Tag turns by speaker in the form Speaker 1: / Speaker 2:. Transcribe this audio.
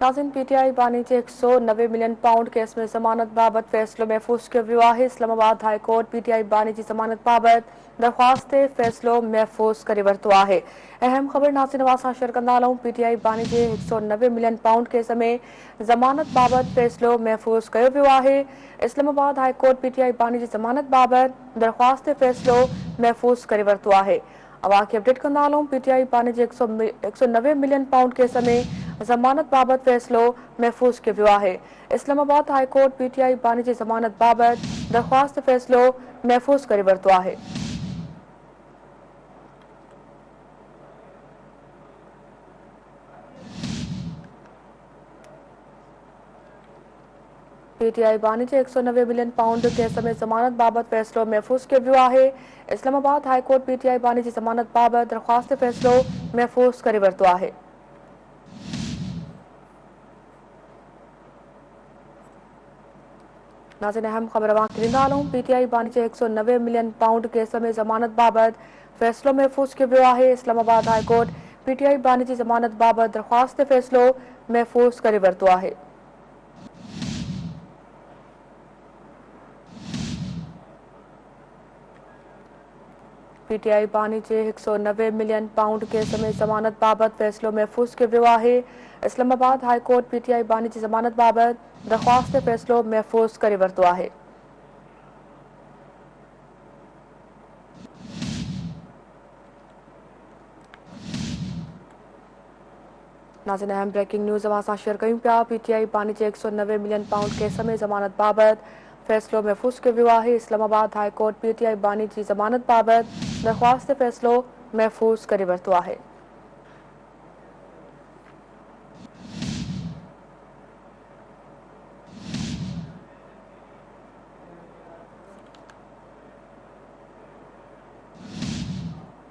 Speaker 1: नाज़रीन, पीटीआई बानी जे 190 million pound case में ज़मानत बाबत फ़ैसिलो महफूज़ कयो वियो आहे। इस्लामाबाद हाई कोर्ट पीटीआई बानी जी ज़मानत बाबत दरख़्वास्त ते फ़ैसिलो महफूज़ करे वरितो आहे। अहम ख़बर नाज़रीन असां शेयर कंदा हलूं। पीटीआई बानी जे 190 मिलियन पाउंड केस में ज़मानत बाबत फ़ैसिलो महफूज़ कयो वियो आहे। इस्लामाबाद हाई कोर्ट पीटीआई बानी जी ज़मानत बाबत दरख़्वास्त ते फ़ैसिलो महफूज़ करे वरितो आहे। अवां खे अपडेट कंदा हलूं। पीटीआई बानी जे 190 मिलियन पाउंड केस में ज़मानत बाबत फ़ैसिलो महफूज़ कयो वियो आहे। इस्लामाबाद हाई कोर्ट पीटीआई बानी जी ज़मानत बाबत दरख़्वास्त फ़ैसिलो महफूज़ करे वरितो आहे। पीटीआई बानी जे 190 मिलियन पाउंड केस में ज़मानत बाबत फ़ैसिलो महफूज़ कयो वियो आहे। इस्लामाबाद हाई कोर्ट पीटीआई बानी जी ज़मानत बाबत दरख़्वास्त फ़ैसिलो महफूज़ करे वरितो आहे। नाज़रीन, अहम ख़बर अवां खे ॾींदा हलूं। पीटीआई बानी जे 190 मिलियन पाउंड केस में ज़मानत बाबत फ़ैसिलो महफूज़ कयो वियो आहे। इस्लामाबाद हाई कोर्ट पीटीआई बानी जी ज़मानत बाबत दरख़्वास्त ते फ़ैसिलो महफूज़ करे वरितो आहे। पीटीआई बानी जे 190 मिलियन पाउंड केस में ज़मानत बाबत फ़ैसिलो महफूज़ कयो वियो आहे। इस्लामाबाद हाई कोर्ट पीटीआई बानी जी ज़मानत बाबत दरख़्वास्त ते फ़ैसिलो महफूज़ करे वरितो आहे। नाज़रीन, अहम ब्रेकिंग न्यूज़ अवां सां शेयर कयूं पिया। पीटीआई बानी जे 190 मिलियन पाउंड केस में ज़मानत बाबत फ़ैसिलो महफूज़ कयो वियो आहे। इस्लामाबाद हाई कोर्ट पीटीआई बानी जी ज़मानत बाबत दरख़्वास्त ते फ़ैसिलो महफूज़ करे वरितो आहे।